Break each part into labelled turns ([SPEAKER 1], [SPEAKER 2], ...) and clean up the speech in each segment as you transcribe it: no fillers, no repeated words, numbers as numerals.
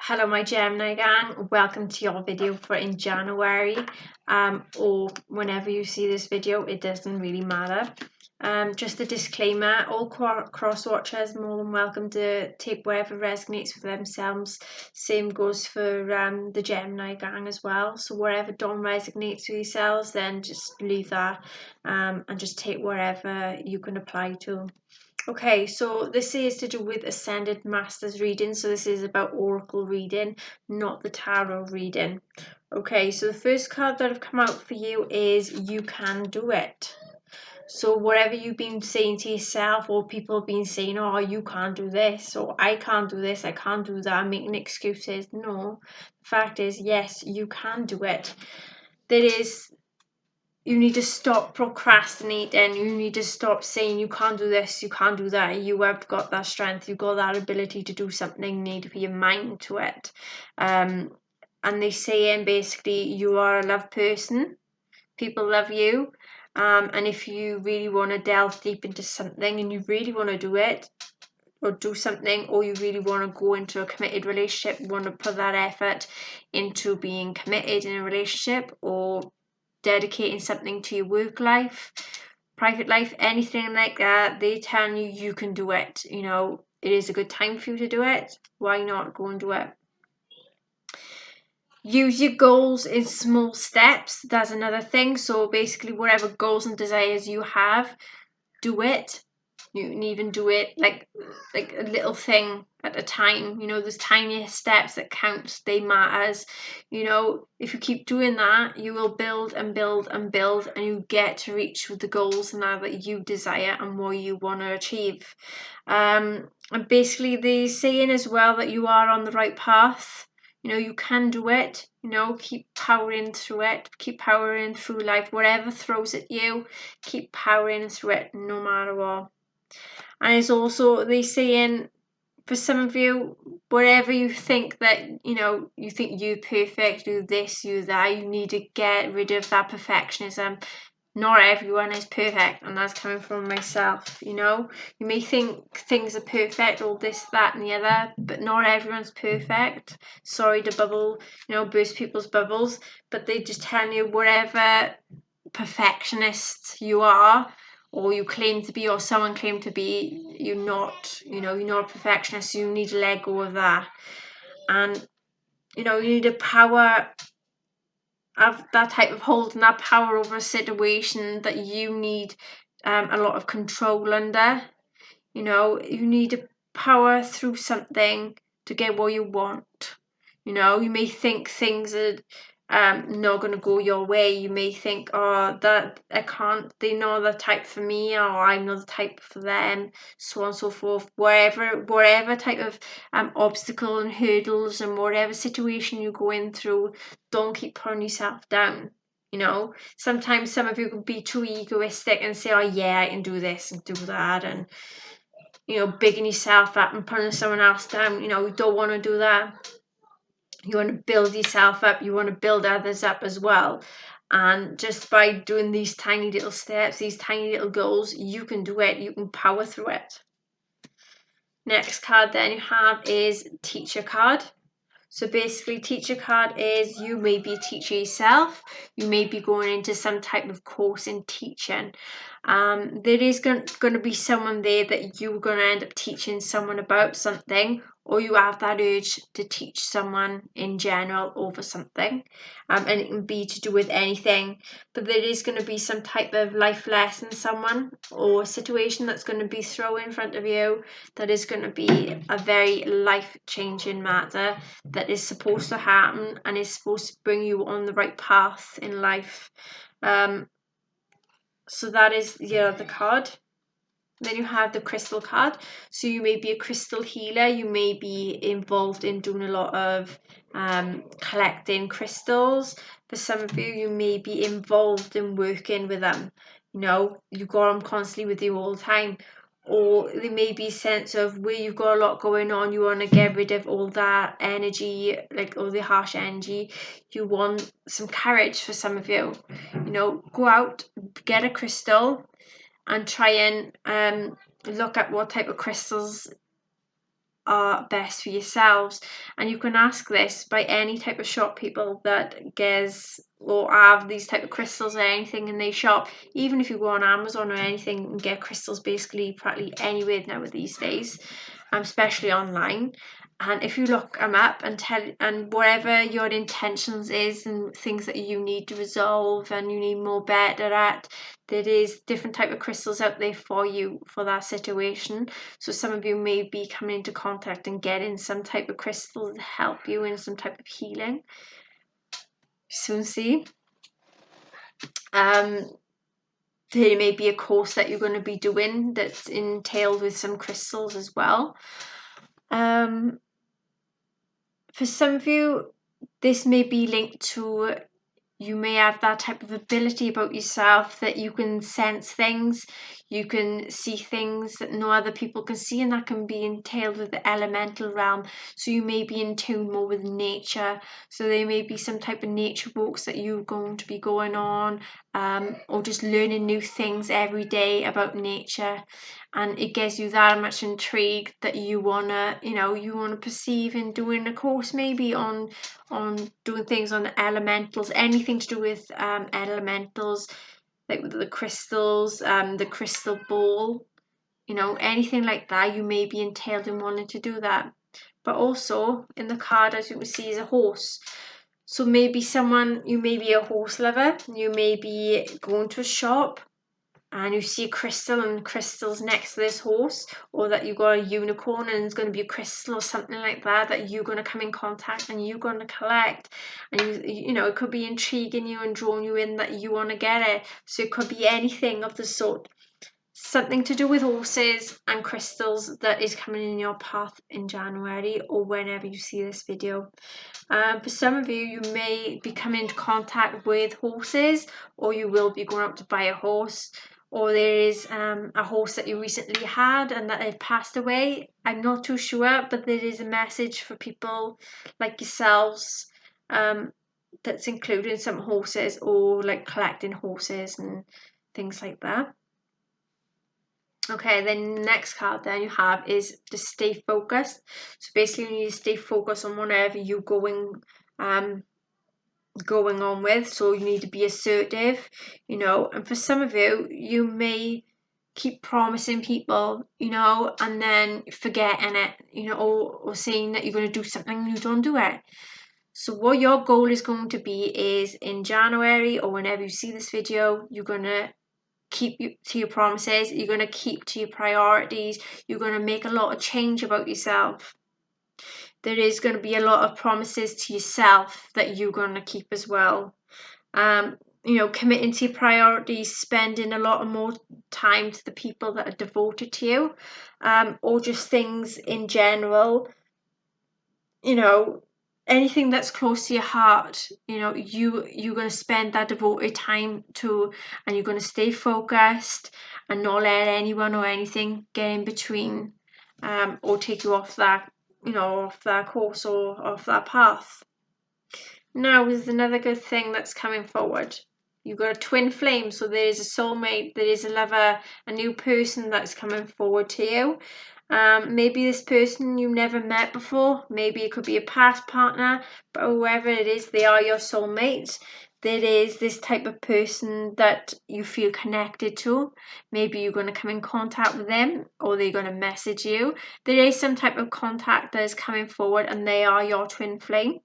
[SPEAKER 1] Hello my Gemini gang, welcome to your video for in January or whenever you see this video, it doesn't really matter. Just a disclaimer, all cross watchers more than welcome to take whatever resonates for themselves. Same goes for the Gemini gang as well, so wherever don't resonates with yourselves, then just leave that and just take wherever you can apply to. Okay, so this is to do with Ascended Masters reading. So this is about oracle reading, not the tarot reading. Okay, so the first card that have come out for you is You Can Do It. So whatever you've been saying to yourself, or people have been saying, oh, you can't do this, or I can't do this, I can't do that, making excuses. No, the fact is, yes, you can do it. You need to stop procrastinating. You need to stop saying you can't do this, you can't do that. You have got that strength, you've got that ability to do something. You need to put your mind to it. And they saying basically you are a love person. People love you. And if you really want to delve deep into something and you really want to do it, or do something, or you really want to go into a committed relationship, want to put that effort into being committed in a relationship, or dedicating something to your work life, private life, anything like that, they tell you you can do it. You know, it is a good time for you to do it. Why not go and do it? Use your goals in small steps. That's another thing. So basically, whatever goals and desires you have, do it. You can even do it like a little thing at a time. You know, there's tiny steps that count. They matters. You know, if you keep doing that, you will build and build and build, and you get to reach the goals now that you desire and what you want to achieve. And basically, they're saying as well that you are on the right path. You know, you can do it. You know, keep powering through it. Keep powering through life. Whatever throws at you, keep powering through it no matter what. And it's also, they saying, for some of you, whatever you think that, you know, you think you're perfect, you this, you that, you need to get rid of that perfectionism. Not everyone is perfect, and that's coming from myself. You know, you may think things are perfect, all this, that, and the other, but not everyone's perfect. Sorry to burst people's bubbles, but they just tell you whatever perfectionist you are, or you claim to be, or someone claimed to be, you're not. You know, you're not a perfectionist. You need to let go of that, and you know, you need a power of that type of holding that power over a situation that you need a lot of control under. You know, you need to power through something to get what you want. You know, you may think things are not going to go your way. You may think, oh, that I can't, they're not the type for me, or I'm not the type for them, so on and so forth. Whatever type of obstacle and hurdles and whatever situation you're going through, don't keep putting yourself down. You know, sometimes some of you can be too egoistic and say, oh yeah, I can do this and do that, and you know, bigging yourself up and putting someone else down. You know, you don't want to do that. You want to build yourself up. You want to build others up as well. And just by doing these tiny little steps, these tiny little goals, you can do it. You can power through it. Next card then you have is Teacher card. So basically, teacher card is you may be a teacher yourself. You may be going into some type of course in teaching. There is going to be someone there that you're going to end up teaching someone about something, or you have that urge to teach someone in general over something. And it can be to do with anything, but there is going to be some type of life lesson, someone or situation that's going to be thrown in front of you that is going to be a very life-changing matter that is supposed to happen and is supposed to bring you on the right path in life. So that is the card. Then you have the crystal card. So you may be a crystal healer. You may be involved in doing a lot of collecting crystals. For some of you, you may be involved in working with them. You know, you've got them constantly with you all the time. Or there may be a sense of where you've got a lot going on, you want to get rid of all that energy, like all the harsh energy. You want some courage for some of you. You know, go out, get a crystal, and try and look at what type of crystals are best for yourselves. And you can ask this by any type of shop people that gets or have these type of crystals or anything in their shop. Even if you go on Amazon or anything and get crystals basically practically anywhere now these days, especially online. And if you look them up and whatever your intentions is and things that you need to resolve and you need more better at, there is different type of crystals out there for you for that situation. So some of you may be coming into contact and getting some type of crystal to help you in some type of healing. Soon see. There may be a course that you're going to be doing that's entailed with some crystals as well. For some of you, this may be linked to you may have that type of ability about yourself that you can sense things, you can see things that no other people can see, and that can be entailed with the elemental realm. So you may be in tune more with nature. So there may be some type of nature walks that you're going to be going on, or just learning new things every day about nature. And it gives you that much intrigue that you wanna perceive in doing a course maybe on doing things on elementals, anything to do with elementals, like with the crystals, the crystal ball, anything like that. You may be entailed in wanting to do that. But also in the card, as you can see, is a horse. So maybe you may be a horse lover, you may be going to a shop and you see a crystal and crystals next to this horse, or that you got a unicorn and it's going to be a crystal or something like that you're going to come in contact and you're going to collect, and it could be intriguing you and drawing you in that you want to get it. So it could be anything of the sort, something to do with horses and crystals that is coming in your path in January or whenever you see this video. For some of you may be coming into contact with horses, or you will be going out to buy a horse, or there is a horse that you recently had and that they've passed away. I'm not too sure, but there is a message for people like yourselves that's including some horses, or like collecting horses and things like that. Okay, then the next card then you have is to stay focused. So basically you need to stay focused on whatever you're going on with. So you need to be assertive, and for some of you, you may keep promising people, and then forgetting it, or saying that you're going to do something and you don't do it. So what your goal is going to be is in January or whenever you see this video, you're going to keep to your promises, you're going to keep to your priorities, you're going to make a lot of change about yourself. There is going to be a lot of promises to yourself that you're going to keep as well. Committing to your priorities, spending a lot of more time to the people that are devoted to you, or just things in general, anything that's close to your heart, you're going to spend that devoted time to, and you're going to stay focused and not let anyone or anything get in between, or take you off that course or off that path. Now is another good thing that's coming forward. You've got a twin flame, so there is a soulmate, there is a lover, a new person that's coming forward to you. Maybe this person you never met before, maybe it could be a past partner, but whoever it is, they are your soulmates. There is this type of person that you feel connected to. Maybe you're going to come in contact with them, or they're going to message you. There is some type of contact that is coming forward, and they are your twin flame.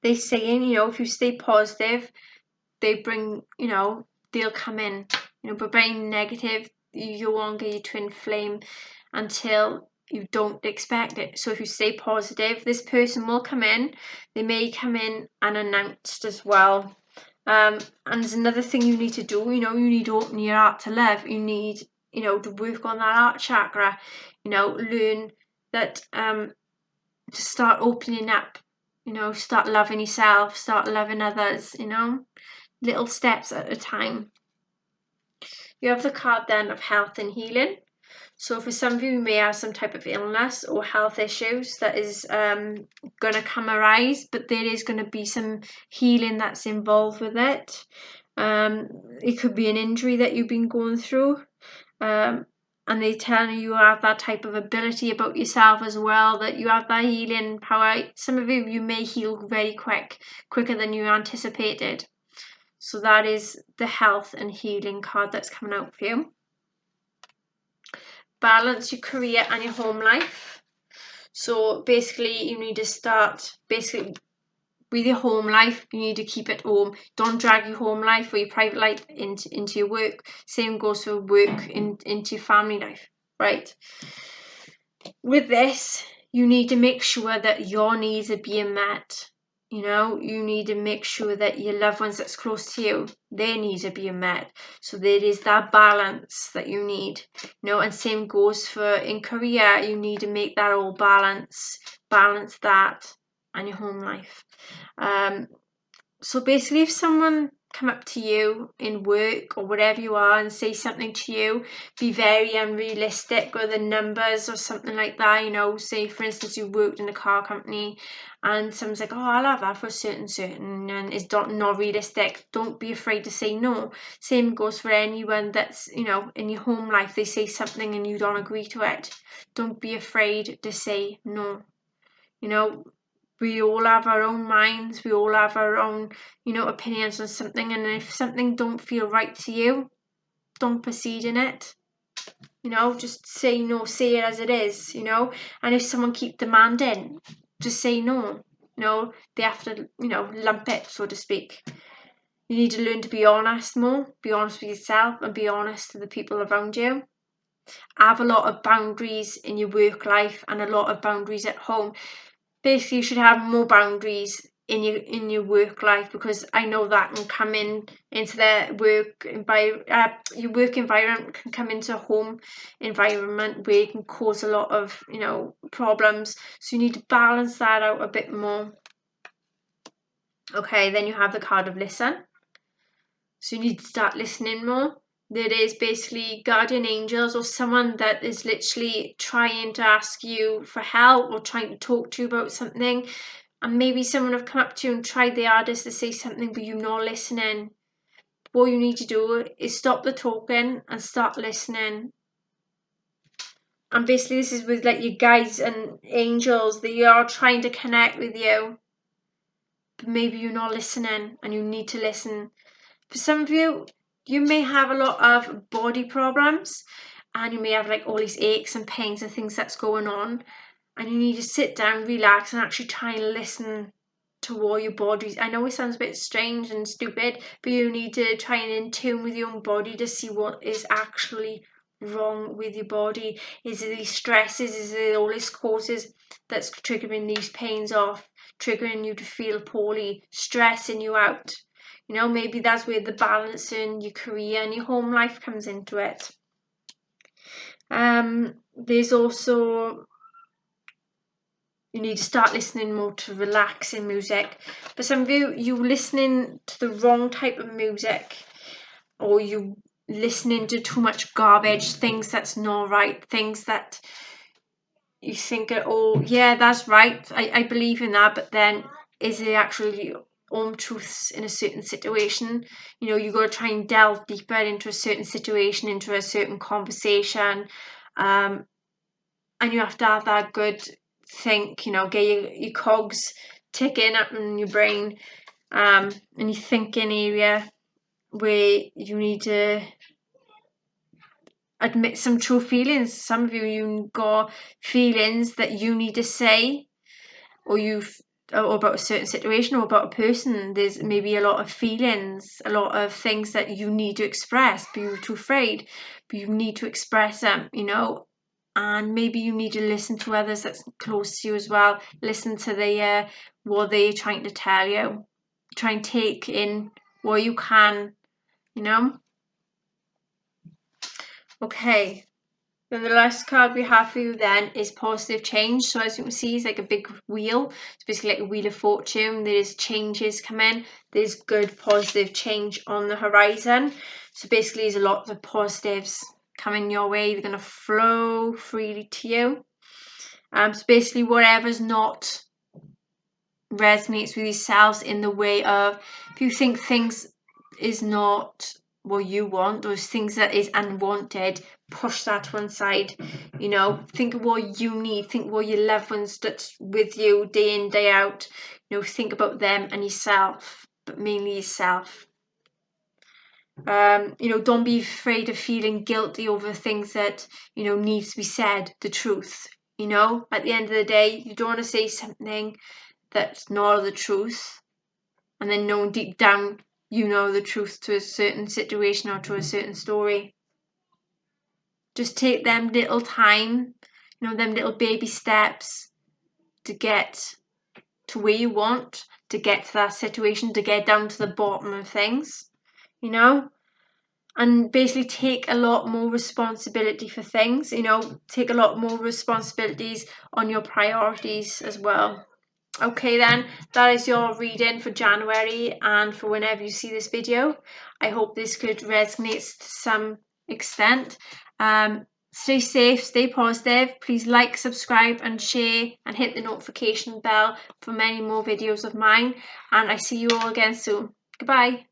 [SPEAKER 1] They're saying, if you stay positive, they bring, they'll come in, but being negative, you won't get your twin flame until you don't expect it. So if you stay positive, this person will come in. They may come in unannounced as well. And there's another thing you need to do, you need to open your heart to love. You need, to work on that heart chakra, learn that, to start opening up, start loving yourself, start loving others, little steps at a time. You have the card then of health and healing. So for some of you may have some type of illness or health issues that is going to come arise, but there is going to be some healing that's involved with it. It could be an injury that you've been going through. and they tell you have that type of ability about yourself as well, that you have that healing power. Some of you may heal very quicker than you anticipated. So that is the health and healing card that's coming out for you. Balance your career and your home life. So basically you need to start with your home life. You need to keep it home. Don't drag your home life or your private life into your work. Same goes for work into your family life, right? With this, you need to make sure that your needs are being met. You know, you need to make sure that your loved ones that's close to you, their needs are being met. So there is that balance that you need. You know, and same goes for in career. You need to make that all balance that and your home life. So basically, if someone come up to you in work or whatever you are and say something to you, be very unrealistic with the numbers or something like that. You know, say for instance you worked in a car company and someone's like, oh, I'll have that for a certain, and it's not realistic. Don't be afraid to say no. Same goes for anyone that's, you know, in your home life, they say something and you don't agree to it. Don't be afraid to say no. You know, we all have our own minds, we all have our own, you know, opinions on something, and if something don't feel right to you, don't proceed in it. You know, just say no, say it as it is, you know. And if someone keep demanding, just say no. You know, they have to, you know, lump it, so to speak. You need to learn to be honest more, be honest with yourself and be honest to the people around you. Have a lot of boundaries in your work life and a lot of boundaries at home. Basically, you should have more boundaries in your work life, because I know that can come into their work your work environment can come into a home environment where it can cause a lot of, you know, problems. So you need to balance that out a bit more. Okay, then you have the card of listen. So you need to start listening more. There is basically guardian angels or someone that is literally trying to ask you for help or trying to talk to you about something. And maybe someone have come up to you and tried their hardest to say something, but you're not listening. What you need to do is stop the talking and start listening. And basically this is with like your guides and angels. They are trying to connect with you, but maybe you're not listening and you need to listen. For some of you, you may have a lot of body problems and you may have like all these aches and pains and things that's going on, and you need to sit down, relax, and actually try and listen to all your bodies. I know it sounds a bit strange and stupid, but you need to try and in tune with your own body to see what is actually wrong with your body. Is it these stresses? Is it all these causes that's triggering these pains off, triggering you to feel poorly, stressing you out? You know, maybe that's where the balance in your career and your home life comes into it. There's also, you need to start listening more to relaxing music. For some of you, you're listening to the wrong type of music, or you listening to too much garbage, things that's not right, things that you think, oh yeah, that's right, I believe in that, but then is it actually truths in a certain situation? You know, you got to try and delve deeper into a certain situation, into a certain conversation, and you have to have that good think, you know, get your cogs ticking up in your brain, and your thinking area, where you need to admit some true feelings. Some of you got feelings that you need to say, or or about a certain situation or about a person. There's maybe a lot of feelings, a lot of things that you need to express, but you're too afraid, but you need to express them, you know. And maybe you need to listen to others that's close to you as well. Listen to their what they're trying to tell you. Try and take in what you can, you know. Okay, then the last card we have for you then is positive change. So as you can see, it's like a big wheel. It's basically like a wheel of fortune. There's changes coming. There's good positive change on the horizon. So basically there's a lot of positives coming your way. They're going to flow freely to you. So basically whatever's not resonates with yourselves in the way of, if you think things is not what you want, those things that is unwanted, push that to one side. You know, think of what you need, think of what your loved ones that's with you day in, day out. You know, think about them and yourself, but mainly yourself. You know, don't be afraid of feeling guilty over things that, you know, needs to be said, the truth. You know, at the end of the day, you don't want to say something that's not the truth, and then know deep down you know the truth to a certain situation or to a certain story. Just take them little time, you know, them little baby steps to get to where you want, to get to that situation, to get down to the bottom of things, you know, and basically take a lot more responsibility for things, you know, take a lot more responsibilities on your priorities as well. Okay then, that is your reading for January and for whenever you see this video. I hope this could resonate to some extent. Stay safe, stay positive. Please like, subscribe and share and hit the notification bell for many more videos of mine. And I see you all again soon. Goodbye.